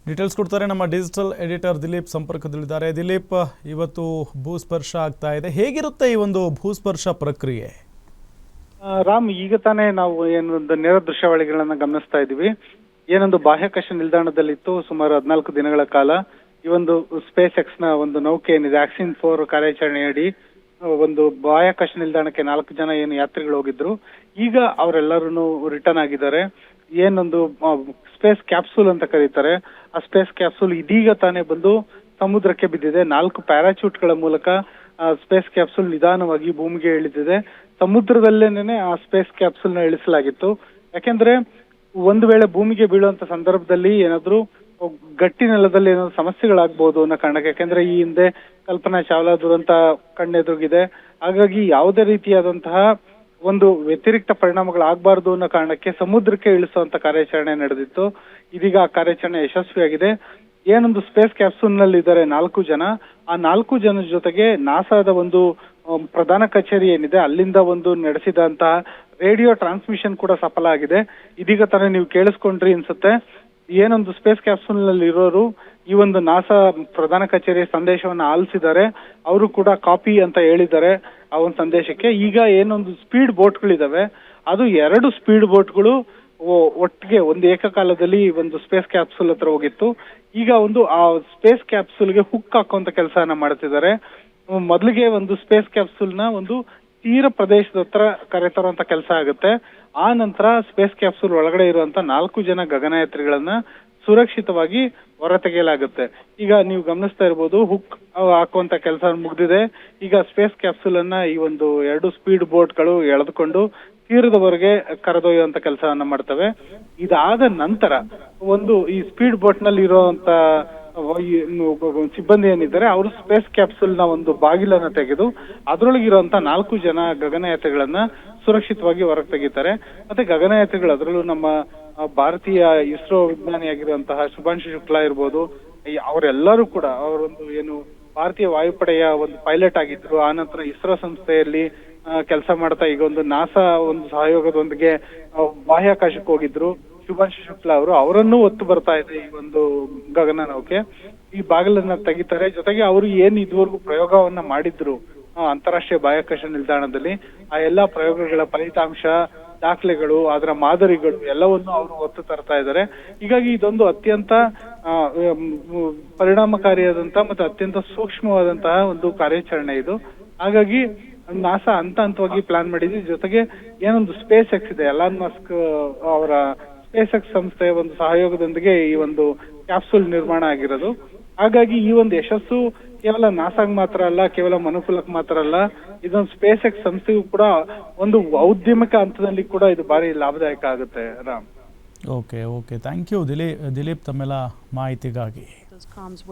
Details ಕೊಡ್ತಾರೆ ನಮ್ಮ digital editor Dilip ಸಂಪರ್ಕದಲ್ಲಿದ್ದಾರೆ. ದಿಲೀಪ್, ಇವತ್ತು ಭೂಸ್ಪರ್ಶ ಆಗ್ತಾ ಇದೆ, ಹೇಗಿರುತ್ತೆ ಈ ಒಂದು ಭೂಸ್ಪರ್ಶ ಪ್ರಕ್ರಿಯೆ? ರಾಮ್, ಈಗ ತಾನೇ ನಾವು ಏನೊಂದು ನೇರ ದೃಶ್ಯಾವಳಿಗಳನ್ನ ಗಮನಿಸ್ತಾ ಇದೀವಿ. ಏನೊಂದು ಬಾಹ್ಯಾಕಾಶ ನಿಲ್ದಾಣದಲ್ಲಿತ್ತು ಸುಮಾರು 14 ದಿನಗಳ ಕಾಲ ಈ ಒಂದು ಸ್ಪೇಸ್ ಎಕ್ಸ್ ನ ಒಂದು ನೌಕೆ ಏನಿದೆ ಆಕ್ಸಿನ್ 4 ಕಾರ್ಯಾಚರಣೆಯಡಿ ಒಂದು ಬಾಹ್ಯಾಕಾಶ ನಿಲ್ದಾಣಕ್ಕೆ 4 ಜನ ಏನು ಯಾತ್ರಿಗಳು ಹೋಗಿದ್ರು. ಈಗ ಅವರೆಲ್ಲರೂ ರಿಟರ್ನ್ ಆಗಿದ್ದಾರೆ. ಏನೊಂದು ಸ್ಪೇಸ್ ಕ್ಯಾಪ್ಸೂಲ್ ಅಂತ ಕರೀತಾರೆ, ಆ ಸ್ಪೇಸ್ ಕ್ಯಾಪ್ಸೂಲ್ ಇದೀಗ ತಾನೇ ಬಂದು ಸಮುದ್ರಕ್ಕೆ ಬಿದ್ದಿದೆ. 4 ಪ್ಯಾರಾಚೂಟ್ಗಳ ಮೂಲಕ ಸ್ಪೇಸ್ ಕ್ಯಾಪ್ಸೂಲ್ ನಿಧಾನವಾಗಿ ಭೂಮಿಗೆ ಇಳಿದಿದೆ. ಸಮುದ್ರದಲ್ಲೇನೆ ಆ ಸ್ಪೇಸ್ ಕ್ಯಾಪ್ಸೂಲ್ ನ ಇಳಿಸಲಾಗಿತ್ತು. ಯಾಕೆಂದ್ರೆ ಒಂದು ವೇಳೆ ಭೂಮಿಗೆ ಬೀಳುವಂತ ಸಂದರ್ಭದಲ್ಲಿ ಏನಾದ್ರೂ ಗಟ್ಟಿ ನೆಲದಲ್ಲಿ ಏನಾದ್ರು ಸಮಸ್ಯೆಗಳಾಗಬಹುದು ಅನ್ನೋ ಕಾರಣಕ್ಕೆ, ಯಾಕೆಂದ್ರೆ ಈ ಹಿಂದೆ ಕಲ್ಪನಾ ಚಾವ್ಲಾ ದುರಂತ ಕಣ್ಣೆದುರುಗಿದೆ. ಹಾಗಾಗಿ ಯಾವುದೇ ರೀತಿಯಾದಂತಹ ಒಂದು ವ್ಯತಿರಿಕ್ತ ಪರಿಣಾಮಗಳಾಗಬಾರ್ದು ಅನ್ನೋ ಕಾರಣಕ್ಕೆ ಸಮುದ್ರಕ್ಕೆ ಇಳಿಸುವಂತ ಕಾರ್ಯಾಚರಣೆ ನಡೆದಿತ್ತು. ಇದೀಗ ಆ ಕಾರ್ಯಾಚರಣೆ ಯಶಸ್ವಿಯಾಗಿದೆ. ಏನೊಂದು ಸ್ಪೇಸ್ ಕ್ಯಾಪ್ಸೂಲ್ ನಲ್ಲಿ ಇದ್ದಾರೆ 4 ಜನ. ಆ 4 ಜನ ಜೊತೆಗೆ ನಾಸಾದ ಒಂದು ಪ್ರಧಾನ ಕಚೇರಿ ಏನಿದೆ ಅಲ್ಲಿಂದ ಒಂದು ನಡೆಸಿದಂತಹ ರೇಡಿಯೋ ಟ್ರಾನ್ಸ್ಮಿಷನ್ ಕೂಡ ಸಫಲ ಆಗಿದೆ. ಇದೀಗ ತಾನೇ ನೀವು ಕೇಳಿಸ್ಕೊಂಡ್ರಿ ಅನ್ಸುತ್ತೆ. ಏನೊಂದು ಸ್ಪೇಸ್ ಕ್ಯಾಪ್ಸೂಲ್ ನಲ್ಲಿ ಇರೋರು ಈ ಒಂದು ನಾಸಾ ಪ್ರಧಾನ ಕಚೇರಿಯ ಸಂದೇಶವನ್ನ ಆಲಿಸಿದ್ದಾರೆ. ಅವರು ಕೂಡ ಕಾಪಿ ಅಂತ ಹೇಳಿದ್ದಾರೆ ಆ ಒಂದು ಸಂದೇಶಕ್ಕೆ. ಈಗ ಏನೊಂದು ಸ್ಪೀಡ್ ಬೋಟ್ಗಳಿದಾವೆ, ಅದು 2 ಸ್ಪೀಡ್ ಬೋಟ್ಗಳು ಒಟ್ಟಿಗೆ ಒಂದು ಏಕಕಾಲದಲ್ಲಿ ಒಂದು ಸ್ಪೇಸ್ ಕ್ಯಾಪ್ಸೂಲ್ ಹತ್ರ ಹೋಗಿತ್ತು. ಈಗ ಒಂದು ಆ ಸ್ಪೇಸ್ ಕ್ಯಾಪ್ಸೂಲ್ಗೆ ಹುಕ್ ಹಾಕುವಂತ ಕೆಲಸನ ಮಾಡ್ತಿದ್ದಾರೆ. ಮೊದಲಿಗೆ ಒಂದು ಸ್ಪೇಸ್ ಕ್ಯಾಪ್ಸೂಲ್ ನ ಒಂದು ತೀರ ಪ್ರದೇಶದ ಹತ್ರ ಕರೆತರುವಂತ ಕೆಲಸ ಆಗುತ್ತೆ. ಆ ನಂತರ ಸ್ಪೇಸ್ ಕ್ಯಾಪ್ಸೂಲ್ ಒಳಗಡೆ ಇರುವಂತ 4 ಜನ ಗಗನಯಾತ್ರಿಗಳನ್ನ ಸುರಕ್ಷಿತವಾಗಿ ಹೊರತೆಗೆಯಲಾಗುತ್ತೆ. ಈಗ ನೀವು ಗಮನಿಸ್ತಾ ಇರ್ಬೋದು, ಹುಕ್ ಹಾಕುವಂತ ಕೆಲಸ ಮುಗ್ದಿದೆ. ಈಗ ಸ್ಪೇಸ್ ಕ್ಯಾಪ್ಸೂಲ್ ಅನ್ನ ಈ ಒಂದು 2 ಸ್ಪೀಡ್ ಬೋಟ್ಗಳು ಎಳೆದುಕೊಂಡು ತೀರದವರೆಗೆ ಕರೆದೊಯ್ಯುವಂತ ಕೆಲಸವನ್ನ ಮಾಡ್ತವೆ. ಇದಾದ ನಂತರ ಒಂದು ಈ ಸ್ಪೀಡ್ ಬೋಟ್ ನಲ್ಲಿ ಇರುವಂತ ಸಿಬ್ಬಂದಿ ಏನಿದ್ದಾರೆ ಅವರು ಸ್ಪೇಸ್ ಕ್ಯಾಪ್ಸೂಲ್ ನ ಒಂದು ಬಾಗಿಲನ್ನ ತೆಗೆದು ಅದರೊಳಗಿರುವಂತ 4 ಜನ ಗಗನಯಾತ್ರಿಗಳನ್ನ ಸುರಕ್ಷಿತವಾಗಿ ಹೊರಗೆ ತೆಗಿತಾರೆ. ಮತ್ತೆ ಗಗನಯಾತ್ರಿಗಳು ಅದರಲ್ಲೂ ನಮ್ಮ ಭಾರತೀಯ ಇಸ್ರೋ ವಿಜ್ಞಾನಿಯಾಗಿರುವಂತಹ ಶುಭಾಂಶು ಶುಕ್ಲಾ ಇರ್ಬೋದು, ಅವರೆಲ್ಲರೂ ಕೂಡ ಅವರೊಂದು ಏನು ಭಾರತೀಯ ವಾಯುಪಡೆಯ ಒಂದು ಪೈಲಟ್ ಆಗಿದ್ರು. ಆ ನಂತರ ಇಸ್ರೋ ಸಂಸ್ಥೆಯಲ್ಲಿ ಕೆಲಸ ಮಾಡ್ತಾ ಈಗ ಒಂದು ನಾಸಾ ಒಂದು ಸಹಯೋಗದೊಂದಿಗೆ ಬಾಹ್ಯಾಕಾಶಕ್ಕೆ ಹೋಗಿದ್ರು ಶುಭಾಂಶು ಶುಕ್ಲಾ ಅವರು. ಅವರನ್ನು ಒತ್ತು ಬರ್ತಾ ಇದೆ ಈ ಒಂದು ಗಗನ ನೌಕೆ. ಈ ಬಾಗಿಲನ್ನ ತೆಗಿತಾರೆ. ಜೊತೆಗೆ ಅವರು ಏನ್ ಇದುವರೆಗೂ ಪ್ರಯೋಗವನ್ನ ಮಾಡಿದ್ರು ಅಂತಾರಾಷ್ಟ್ರೀಯ ಬಾಹ್ಯಾಕಾಶ ನಿಲ್ದಾಣದಲ್ಲಿ, ಆ ಎಲ್ಲಾ ಪ್ರಯೋಗಗಳ ಫಲಿತಾಂಶ, ದಾಖಲೆಗಳು, ಅದರ ಮಾದರಿಗಳು ಎಲ್ಲವನ್ನು ಅವರು ಒತ್ತು ತರ್ತಾ ಇದ್ದಾರೆ. ಹೀಗಾಗಿ ಇದೊಂದು ಅತ್ಯಂತ ಪರಿಣಾಮಕಾರಿಯಾದಂತ ಮತ್ತೆ ಅತ್ಯಂತ ಸೂಕ್ಷ್ಮವಾದಂತಹ ಒಂದು ಕಾರ್ಯಾಚರಣೆ ಇದು. ಹಾಗಾಗಿ ನಾಸಾ ಹಂತವಾಗಿ ಪ್ಲಾನ್ ಮಾಡಿದ್ವಿ. ಜೊತೆಗೆ ಏನೊಂದು ಸ್ಪೇಸ್ ಎಕ್ಸ್ ಇದೆ, ಎಲಾನ್ ಮಸ್ಕ್ ಅವರ ಸ್ಪೇಸ್ ಎಕ್ಸ್ ಸಂಸ್ಥೆಯ ಒಂದು ಸಹಯೋಗದೊಂದಿಗೆ ಈ ಒಂದು ಕ್ಯಾಪ್ಸೂಲ್ ನಿರ್ಮಾಣ ಆಗಿರೋದು. ಹಾಗಾಗಿ ಈ ಒಂದು ಯಶಸ್ಸು ಕೇವಲ ನಾಸಾಗ್ ಮಾತ್ರ ಅಲ್ಲ, ಕೇವಲ ಮನುಕುಲಕ್ಕೆ ಮಾತ್ರ ಅಲ್ಲ, ಇದೊಂದು ಸ್ಪೇಸ್ ಎಕ್ಸ್ ಸಂಸ್ಥೆಗೂ ಕೂಡ ಒಂದು ಔದ್ಯಮಿಕ ಹಂತದಲ್ಲಿ ಕೂಡ ಇದು ಭಾರಿ ಲಾಭದಾಯಕ ಆಗುತ್ತೆ. Ram, okay, thank you Dilip ತಮ್ಮೆಲ್ಲ ಮಾಹಿತಿಗಾಗಿ.